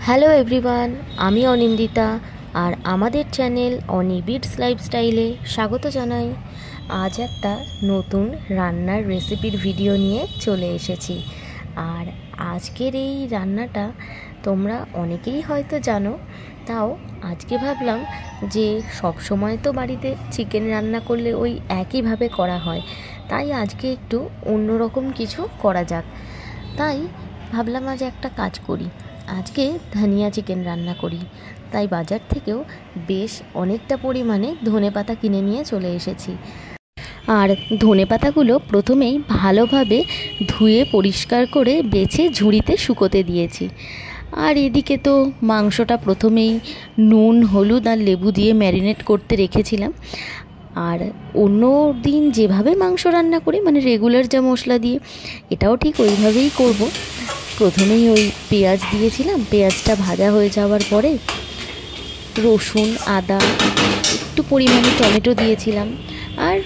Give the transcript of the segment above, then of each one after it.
Hello everyone, আমি অনিন্দিতা আর আমাদের channel অনি bits লাইফস্টাইলে স্বাগত জানাই। আজ একটা নতুন রান্নার রেসিপির ভিডিও নিয়ে চলে এসেছি। আর আজকের এই রান্নাটা তোমরা অনেকেই হয়তো জানো, তাও আজকে ভাবলাম যে সব সময় তো বাড়িতে চিকেন রান্না করলে ওই একইভাবে করা হয়, তাই আজকে একটু অন্যরকম কিছু করা যাক। তাই ভাবলাম আজ একটা কাজ করি, আজকে ধনিয়া চিকেন রান্না করি। তাই বাজার থেকেও বেশ অনেকটা পরিমাণে ধনেপাতা কিনে নিয়ে চলে এসেছি। আর ধনেপাতাগুলো প্রথমেই ভালোভাবে ধুয়ে পরিষ্কার করে বেছে ঝুড়িতে শুকোতে দিয়েছি। আর এদিকে তো মাংসটা প্রথমেই নুন, হলুদ আর লেবু দিয়ে ম্যারিনেট করতে রেখেছিলাম। আর অন্য দিন যেভাবে মাংস রান্না করি, মানে রেগুলার যা মশলা দিয়ে, এটাও ঠিক ওইভাবেই করব। প্রথমেই ওই পেঁয়াজ দিয়েছিলাম, পেঁয়াজটা ভাজা হয়ে যাওয়ার পরে রসুন, আদা, একটু পরিমাণে টমেটো দিয়েছিলাম, আর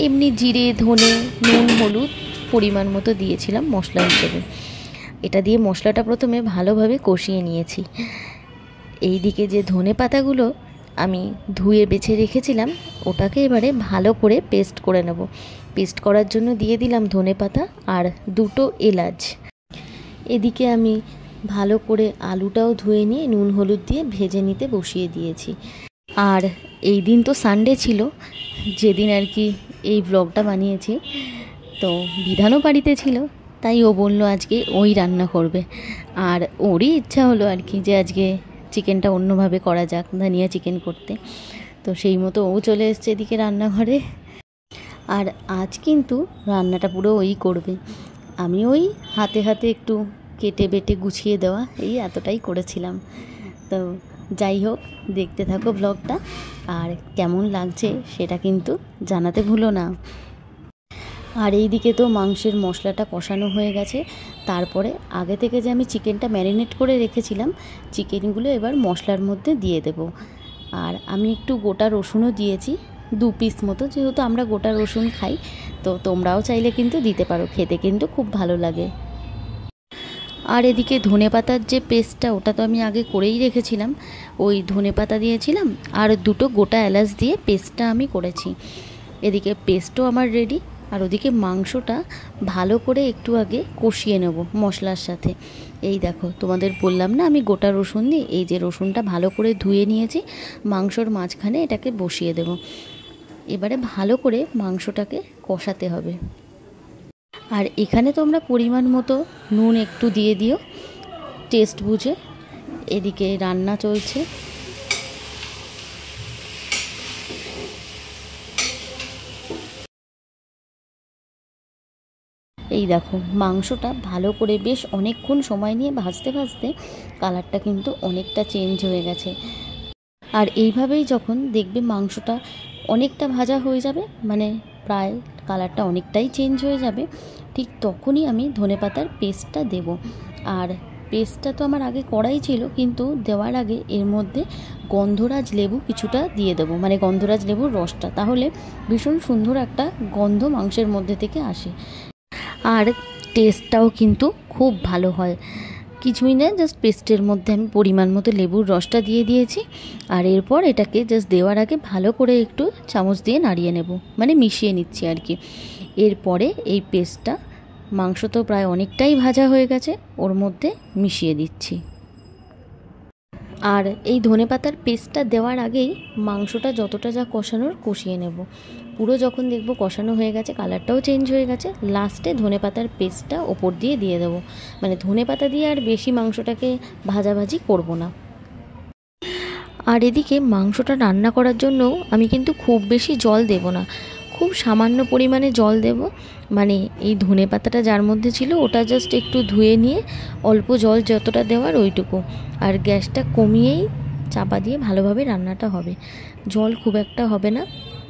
এমনি জিরে, ধনে, নুন, হলুদ পরিমাণ মতো দিয়েছিলাম মশলা হিসেবে। এটা দিয়ে মশলাটা প্রথমে ভালোভাবে কষিয়ে নিয়েছি। এই দিকে যে ধনে পাতাগুলো আমি ধুয়ে বেছে রেখেছিলাম, ওটাকে এবারে ভালো করে পেস্ট করে নেব। পেস্ট করার জন্য দিয়ে দিলাম ধনে পাতা আর দুটো এলাচ। এদিকে আমি ভালো করে আলুটাও ধুয়ে নিয়ে নুন হলুদ দিয়ে ভেজে নিতে বসিয়ে দিয়েছি। আর এই দিন তো সানডে ছিল, যেদিন আর কি এই ব্লগটা বানিয়েছি। তো বিধানও বাড়িতে ছিল, তাই ও বললো আজকে ওই রান্না করবে। আর ওরই ইচ্ছা হলো আর কি যে আজকে চিকেনটা অন্যভাবে করা যাক, ধনিয়া চিকেন করতে। তো সেই মতো ও চলে এসছে এদিকে রান্নাঘরে। আর আজ কিন্তু রান্নাটা পুরো ওই করবে, আমি ওই হাতে হাতে একটু কেটে বেটে গুছিয়ে দেওয়া, এই এতটাই করেছিলাম। তো যাই হোক, দেখতে থাকো ব্লগটা, আর কেমন লাগছে সেটা কিন্তু জানাতে ভুলো না। আর এই দিকে তো মাংসের মশলাটা কষানো হয়ে গেছে। তারপরে আগে থেকে যে আমি চিকেনটা ম্যারিনেট করে রেখেছিলাম, চিকেনগুলো এবার মশলার মধ্যে দিয়ে দেব। আর আমি একটু গোটা রসুনও দিয়েছি, 2 পিস মতো, যেহেতু আমরা গোটা রসুন খাই। তো তোমরাও চাইলে কিন্তু দিতে পারো, খেতে কিন্তু খুব ভালো লাগে। আর এদিকে ধনেপাতার যে পেস্টটা, ওটা তো আমি আগে করেই রেখেছিলাম। ওই ধনেপাতা দিয়েছিলাম আর 2টো গোটা এলাচ দিয়ে পেস্টটা আমি করেছি। এদিকে পেস্টও আমার রেডি। আর ওদিকে মাংসটা ভালো করে একটু আগে কষিয়ে নেব মশলার সাথে। এই দেখো, তোমাদের বললাম না আমি গোটা রসুন দিই, এই যে রসুনটা ভালো করে ধুয়ে নিয়েছি, মাংসর মাঝখানে এটাকে বসিয়ে দেব। এবারে ভালো করে মাংসটাকে কষাতে হবে। আর এখানে তোমরা পরিমাণ মতো নুন একটু দিয়ে দিও, টেস্ট বুঝে। এদিকে রান্না চলছে। এই দেখো, মাংসটা ভালো করে বেশ অনেকক্ষণ সময় নিয়ে ভাজতে ভাজতে কালারটা কিন্তু অনেকটা চেঞ্জ হয়ে গেছে। আর এইভাবেই যখন দেখবে মাংসটা অনেকটা ভাজা হয়ে যাবে, মানে প্রায় কালারটা অনেকটাই চেঞ্জ হয়ে যাবে, ঠিক তখনই আমি ধনেপাতার পেস্টটা দেব। আর পেস্টটা তো আমার আগে করাই ছিল, কিন্তু দেওয়ার আগে এর মধ্যে গন্ধরাজ লেবু কিছুটা দিয়ে দেবো, মানে গন্ধরাজ লেবুর রসটা, তাহলে ভীষণ সুন্দর একটা গন্ধ মাংসের মধ্যে থেকে আসে। আর টেস্টটাও কিন্তু খুব ভালো হয়। কিছুই না, জাস্ট পেস্টের মধ্যে আমি পরিমাণ মতো লেবুর রসটা দিয়ে দিয়েছি। আর এরপর এটাকে জাস্ট দেওয়ার আগে ভালো করে একটু চামচ দিয়ে নাড়িয়ে নেব, মানে মিশিয়ে নিচ্ছি আর কি। এরপরে এই পেস্টটা, মাংস তো প্রায় অনেকটাই ভাজা হয়ে গেছে, ওর মধ্যে মিশিয়ে দিচ্ছি। আর এই ধনেপাতার পেস্টটা দেওয়ার আগেই মাংসটা যতটা যা কষানোর কষিয়ে নেব। পুরো যখন দেখব কষানো হয়ে গেছে, কালারটাও চেঞ্জ হয়ে গেছে, লাস্টে ধনেপাতার পেস্টটা ওপর দিয়ে দেবো। মানে ধনেপাতা দিয়ে আর বেশি মাংসটাকে ভাজাভাজি করব না। আর এদিকে মাংসটা রান্না করার জন্য আমি কিন্তু খুব বেশি জল দেব না, খুব সামান্য পরিমাণে জল দেব। মানে এই ধনেপাতাটা যার মধ্যে ছিল ওটা জাস্ট একটু ধুয়ে নিয়ে অল্প জল যতটা দেওয়ার ওইটুকু। আর গ্যাসটা কমিয়েই চাপা দিয়ে ভালোভাবে রান্নাটা হবে। জল খুব একটা হবে না,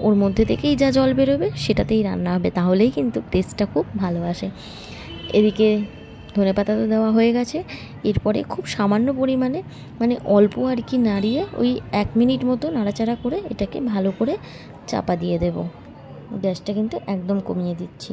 ওর মধ্যে থেকেই যা জল বেরোবে সেটাতেই রান্না হবে, তাহলেই কিন্তু টেস্টটা খুব ভালো আসে। এদিকে ধনেপাতা তো দেওয়া হয়ে গেছে। এরপরে খুব সামান্য পরিমাণে, মানে অল্প আর কি, নাড়িয়ে ওই 1 মিনিট মতো নাড়াচাড়া করে এটাকে ভালো করে চাপা দিয়ে দেব। গ্যাসটা কিন্তু একদম কমিয়ে দিচ্ছি।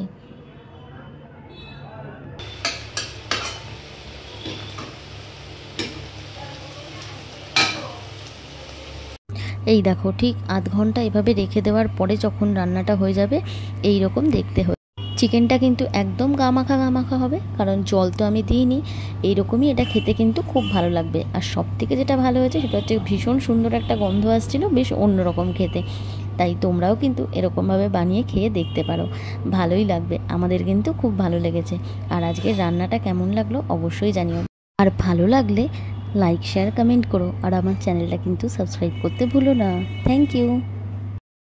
এই দেখো ঠিক আধ ঘন্টা এভাবে রেখে দেওয়ার পরে যখন রান্নাটা হয়ে যাবে এই রকম দেখতে হয়। চিকেনটা কিন্তু একদম গামাখা গামাখা হবে, কারণ জল তো আমি দিইনি। এইরকমই এটা খেতে কিন্তু খুব ভালো লাগবে। আর সব থেকে যেটা ভালো হয়েছে সেটা হচ্ছে ভীষণ সুন্দর একটা গন্ধ আসছিল, বেশ অন্যরকম খেতে। তাই তোমরাও কিন্তু এরকমভাবে বানিয়ে খেয়ে দেখতে পারো, ভালোই লাগবে। আমাদের কিন্তু খুব ভালো লেগেছে। আর আজকের রান্নাটা কেমন লাগলো অবশ্যই জানিও। আর ভালো লাগলে লাইক শেয়ার কমেন্ট করো, আর আমার চ্যানেলটা কিন্তু সাবস্ক্রাইব করতে ভুলো না। Thank you.